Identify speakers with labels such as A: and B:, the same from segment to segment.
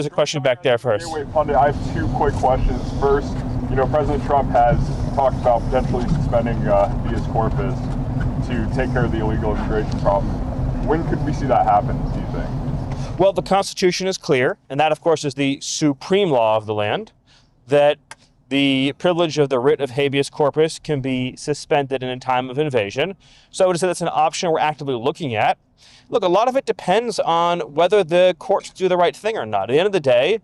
A: There's a question back there first.
B: Wait, Pundit, I have two quick questions. First, President Trump has talked about potentially suspending habeas corpus to take care of the illegal immigration problem. When could we see that happen, do you think?
A: Well, the Constitution is clear, and that, of course, is the supreme law of the land, that the privilege of the writ of habeas corpus can be suspended in a time of invasion. So I would say that's an option we're actively looking at. Look, a lot of it depends on whether the courts do the right thing or not. At the end of the day,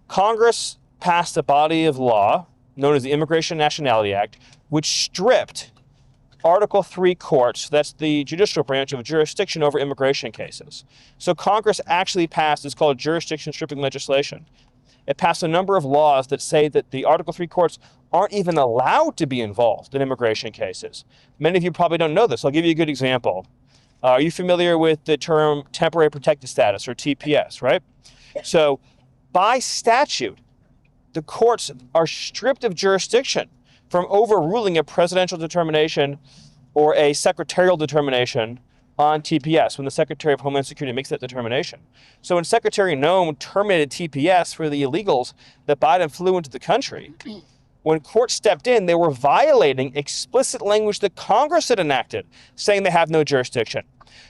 A: Congress passed a body of law known as the Immigration and Nationality Act, which stripped Article 3 courts, that's the judicial branch, of jurisdiction over immigration cases. So Congress actually passed, it's called jurisdiction stripping legislation. It passed a number of laws that say that the Article 3 courts aren't even allowed to be involved in immigration cases. Many of you probably don't know this. I'll give you a good example. Are you familiar with the term temporary protected status, or TPS, right? So by statute, the courts are stripped of jurisdiction from overruling a presidential determination or a secretarial determination on TPS when the Secretary of Homeland Security makes that determination. So when Secretary Noem terminated TPS for the illegals that Biden flew into the country, when courts stepped in, they were violating explicit language that Congress had enacted, saying they have no jurisdiction.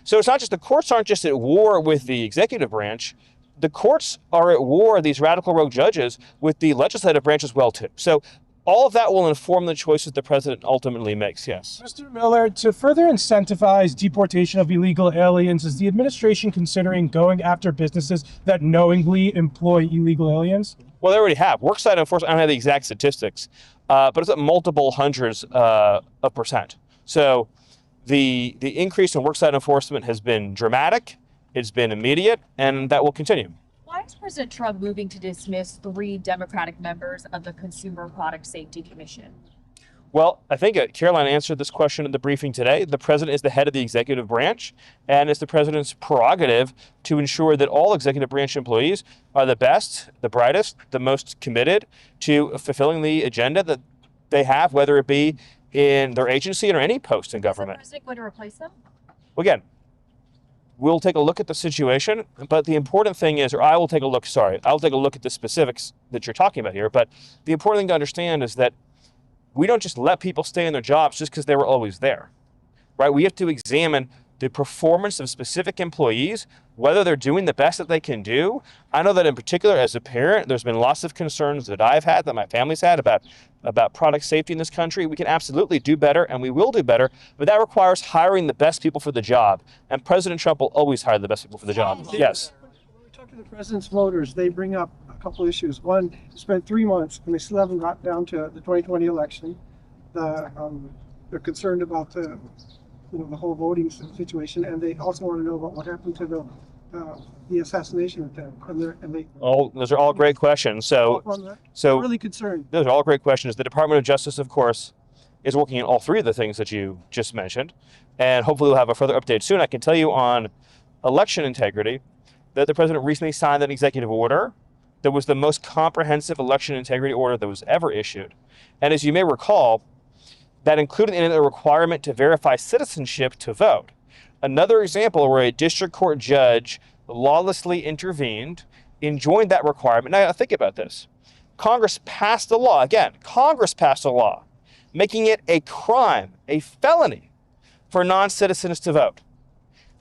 A: So it's not just the courts aren't just at war with the executive branch. The courts are at war, these radical rogue judges, with the legislative branch as well, too. So all of that will inform the choices the president ultimately makes, yes.
C: Mr. Miller, to further incentivize deportation of illegal aliens, is the administration considering going after businesses that knowingly employ illegal aliens?
A: Well, they already have. Worksite enforcement, I don't have the exact statistics, but it's at multiple hundreds of percent. So the increase in worksite enforcement has been dramatic, it's been immediate, and that will continue.
D: Why is President Trump moving to dismiss 3 Democratic members of the Consumer Product Safety Commission?
A: Well, I think Caroline answered this question in the briefing today. The president is the head of the executive branch, and it's the president's prerogative to ensure that all executive branch employees are the best, the brightest, the most committed to fulfilling the agenda that they have, whether it be in their agency or any post in government.
D: Is the president going to replace them?
A: Well, again, we'll take a look at the situation, but the important thing is, I'll take a look at the specifics that you're talking about here, but the important thing to understand is that we don't just let people stay in their jobs just because they were always there, right? We have to examine the performance of specific employees, whether they're doing the best that they can do. I know that in particular, as a parent, there's been lots of concerns that I've had, that my family's had about product safety in this country. We can absolutely do better, and we will do better, but that requires hiring the best people for the job. And President Trump will always hire the best people for the job. Yes.
E: When we talk to the president's voters, they bring up a couple issues. One, it's been 3 months, and they still haven't got down to the 2020 election. They're concerned about the whole voting situation, and they also want to know about what happened to the assassination attempt.
A: Those are all great questions. So
E: I'm really concerned.
A: Those are all great questions. The Department of Justice, of course, is working on all 3 of the things that you just mentioned, and hopefully we'll have a further update soon. I can tell you on election integrity that the president recently signed an executive order that was the most comprehensive election integrity order that was ever issued. And as you may recall, that included in it a requirement to verify citizenship to vote. Another example where a district court judge lawlessly intervened, enjoined that requirement. Now, think about this. Congress passed a law, making it a crime, a felony, for non-citizens to vote.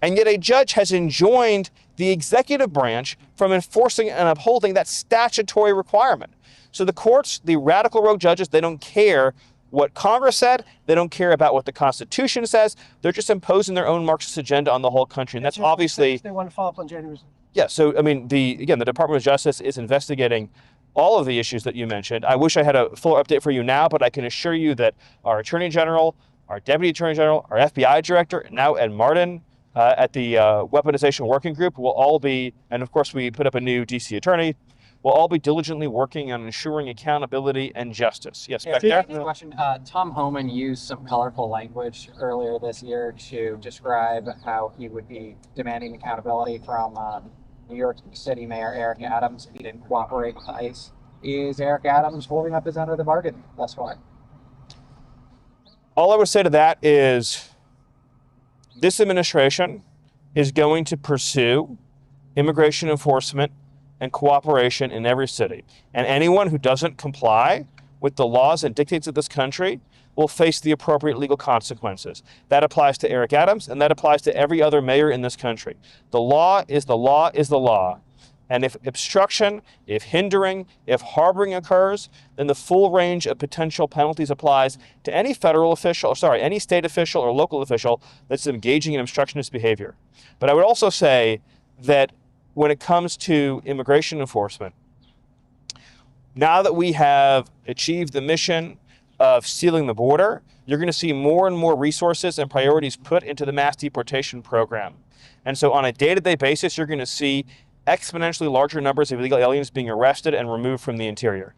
A: And yet a judge has enjoined the executive branch from enforcing and upholding that statutory requirement. So the courts, the radical rogue judges, they don't care what Congress said. They don't care about what the Constitution says. They're just imposing their own Marxist agenda on the whole country. And that's obviously...
E: They want to follow up on January.
A: Yeah, so, I mean, the Department of Justice is investigating all of the issues that you mentioned. I wish I had a full update for you now, but I can assure you that our Attorney General, our Deputy Attorney General, our FBI Director, now Ed Martin, at the Weaponization Working Group will all be, and of course we put up a new DC Attorney, will all be diligently working on ensuring accountability and justice. Yes, back there?
F: Question. Tom Homan used some colorful language earlier this year to describe how he would be demanding accountability from New York City Mayor Eric Adams if he didn't cooperate with ICE. Is Eric Adams holding up his end of the bargain thus far?
A: All I would say to that is this administration is going to pursue immigration enforcement and cooperation in every city. And anyone who doesn't comply with the laws and dictates of this country will face the appropriate legal consequences. That applies to Eric Adams, and that applies to every other mayor in this country. The law is the law is the law. And if obstruction, if hindering, if harboring occurs, then the full range of potential penalties applies to any federal official, any state official or local official that's engaging in obstructionist behavior. But I would also say that when it comes to immigration enforcement, now that we have achieved the mission of sealing the border, you're going to see more and more resources and priorities put into the mass deportation program. And so on a day-to-day basis, you're going to see exponentially larger numbers of illegal aliens being arrested and removed from the interior.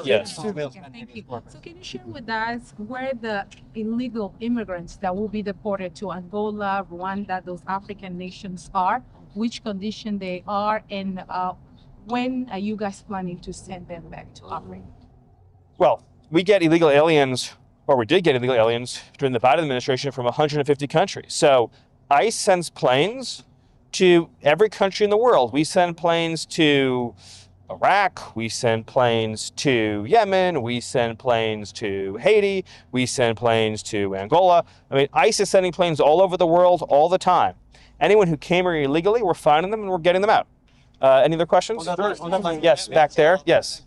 A: Yes.
G: Thank you. So can you share with us where the illegal immigrants that will be deported to Angola, Rwanda, those African nations are, which condition they are, and when are you guys planning to send them back to Africa?
A: Well, we get illegal aliens, or we did get illegal aliens during the Biden administration from 150 countries. So ICE sends planes to every country in the world. We send planes to Iraq, we send planes to Yemen, we send planes to Haiti, we send planes to Angola. I mean, ICE is sending planes all over the world all the time. Anyone who came here illegally, we're finding them and we're getting them out. Any other questions? Yes, back there. Yes.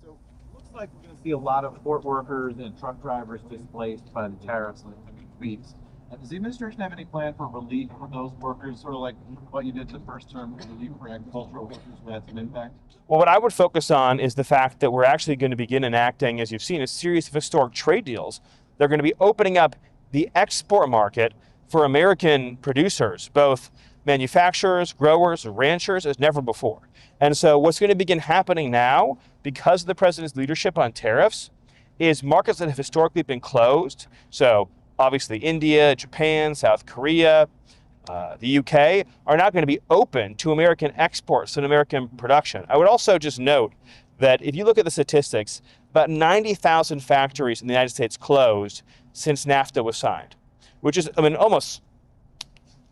H: So it looks like we're going to see a lot of port workers and truck drivers displaced by the tariffs in the coming weeks. Does the administration have any plan for relief for those workers, sort of like what you did the first term, relief for agricultural workers who had some impact?
A: Well, what I would focus on is the fact that we're actually going to begin enacting, as you've seen, a series of historic trade deals. They're going to be opening up the export market for American producers, both manufacturers, growers, ranchers, as never before. And so what's going to begin happening now, because of the president's leadership on tariffs, is markets that have historically been closed. So obviously India, Japan, South Korea, the UK, are now going to be open to American exports and American production. I would also just note that if you look at the statistics, about 90,000 factories in the United States closed since NAFTA was signed, which is, I mean, almost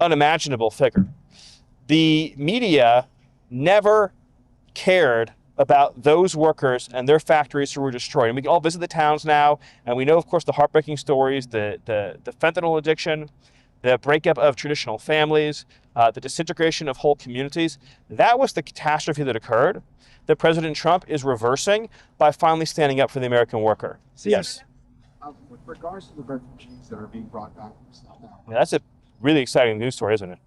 A: unimaginable figure. The media never cared about those workers and their factories who were destroyed. And we can all visit the towns now, and we know, of course, the heartbreaking stories, the fentanyl addiction, the breakup of traditional families, the disintegration of whole communities. That was the catastrophe that occurred that President Trump is reversing by finally standing up for the American worker. Yes.
I: With regards to the refugees that are being brought back from South Africa,
A: That's a really exciting news story, isn't it?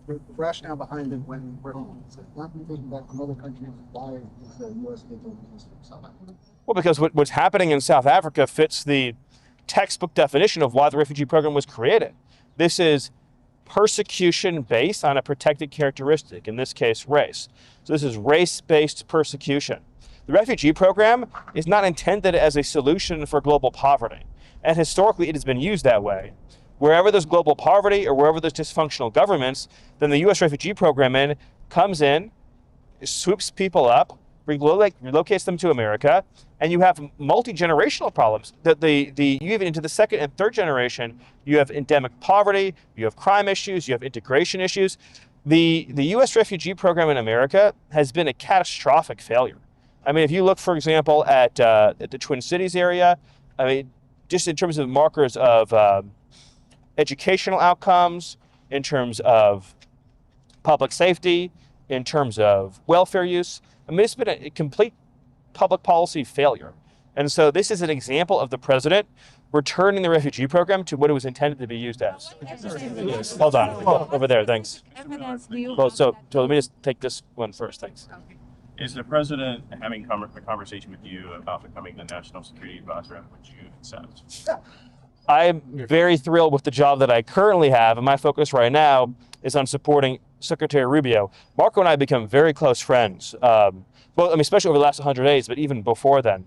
I: the rationale behind it when we're not taking back from other countries, why is the U.S. taking this from South Africa?
A: Well, because what's happening in South Africa fits the textbook definition of why the refugee program was created. This is persecution based on a protected characteristic, in this case, race. So this is race-based persecution. The refugee program is not intended as a solution for global poverty, and historically it has been used that way. Wherever there's global poverty or wherever there's dysfunctional governments, then the U.S. refugee program comes in, swoops people up, relocates them to America, and you have multi-generational problems. You even into the second and third generation, you have endemic poverty, you have crime issues, you have integration issues. The U.S. refugee program in America has been a catastrophic failure. I mean, if you look, for example, at the Twin Cities area, I mean, just in terms of markers of educational outcomes, in terms of public safety, in terms of welfare use, I mean, it's been a complete public policy failure. And so this is an example of the president returning the refugee program to what it was intended to be used as. Hold on, over there, thanks. Well, so let me just take this one first, thanks.
J: Is the president having a conversation with you about becoming the national security advisor, which you accept?
A: I'm very thrilled with the job that I currently have, and my focus right now is on supporting Secretary Rubio. Marco and I have become very close friends, especially over the last 100 days, but even before then.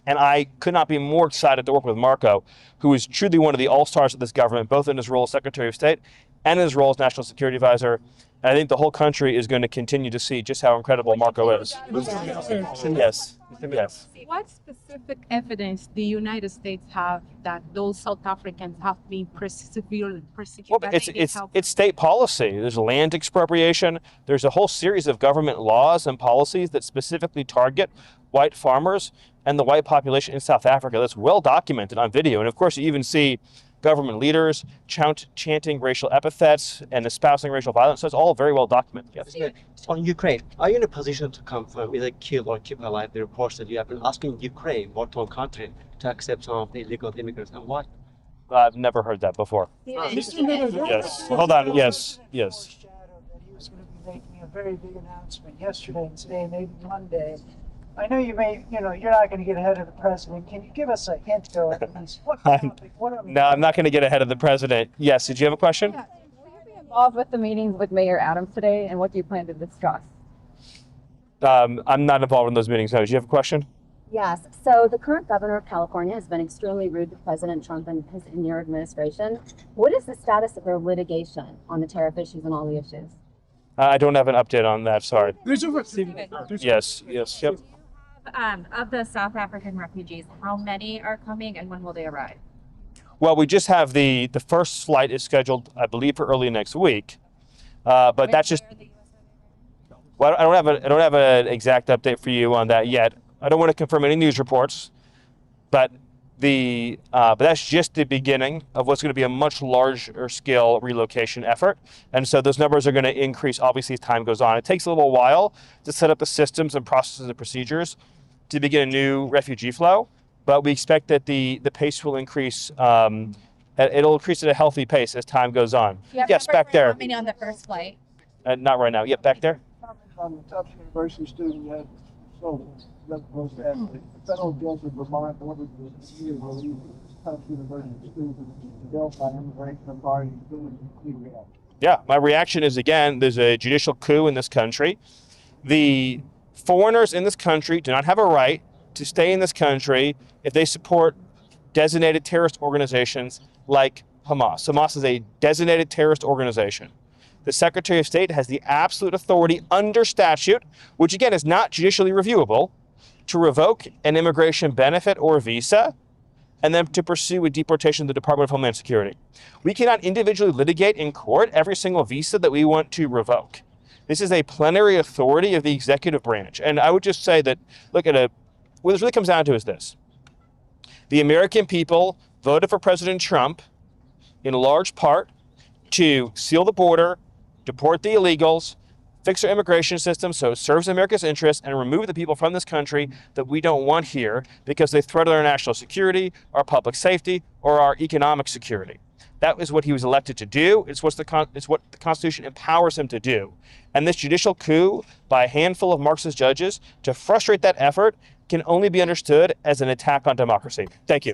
A: And I could not be more excited to work with Marco, who is truly one of the all-stars of this government, both in his role as Secretary of State and his role as National Security Advisor. And I think the whole country is going to continue to see just how incredible Marco is. Yes. Yes.
G: What specific evidence the United States have that those South Africans have been severely persecuted?
A: Well, it's state policy. There's land expropriation. There's a whole series of government laws and policies that specifically target white farmers and the white population in South Africa. That's well documented on video. And of course, you even see government leaders chanting racial epithets and espousing racial violence. So it's all very well documented. Yes.
K: On Ukraine, are you in a position to confirm, either kill or keep alive, the reports that you have been asking Ukraine, war-torn country, to accept some of the illegal immigrants, and why?
A: I've never heard that before. Yes. Hold on. Yes. Yes.
L: That he was going to be making a very big announcement yesterday and today, maybe Monday. I know you're not going to get ahead of the president. Can you give us a hint, though, at least?
A: No, I'm not going to get ahead of the president. Yes. Did you have a question?
M: Yeah. Will you be involved with the meetings with Mayor Adams today, and what do you plan to discuss?
A: I'm not involved in those meetings. No. Did you have a question?
M: Yes. So the current governor of California has been extremely rude to President Trump and in your administration. What is the status of their litigation on the tariff issues and all the issues?
A: I don't have an update on that. Sorry. Yes. Yep.
D: Of the South African refugees, how many are coming and when will they arrive?
A: Well, we just have the first flight is scheduled, I believe, for early next week. But that's just. Well, I don't have an exact update for you on that yet. I don't want to confirm any news reports, but that's just the beginning of what's going to be a much larger scale relocation effort. And so those numbers are going to increase, obviously, as time goes on. It takes a little while to set up the systems and processes and procedures to begin a new refugee flow, but we expect that the pace will increase. It'll increase at a healthy pace as time goes on. Yes, back there.
D: How many on the first flight?
A: Not right now. Yep, back there.
E: On the Tufts University student had the federal judge of Vermont ordered the year to release Tufts University students built by immigration authorities.
A: Yeah, my reaction is, again, there's a judicial coup in this country. The foreigners in this country do not have a right to stay in this country if they support designated terrorist organizations like Hamas. Hamas is a designated terrorist organization. The Secretary of State has the absolute authority under statute, which again is not judicially reviewable, to revoke an immigration benefit or visa and then to pursue a deportation to the Department of Homeland Security. We cannot individually litigate in court every single visa that we want to revoke. This is a plenary authority of the executive branch. And I would just say that, what this really comes down to is this. The American people voted for President Trump in large part to seal the border, deport the illegals, fix our immigration system so it serves America's interests, and remove the people from this country that we don't want here because they threaten our national security, our public safety, or our economic security. That is what he was elected to do. It's what the Constitution empowers him to do. And this judicial coup by a handful of Marxist judges to frustrate that effort can only be understood as an attack on democracy. Thank you.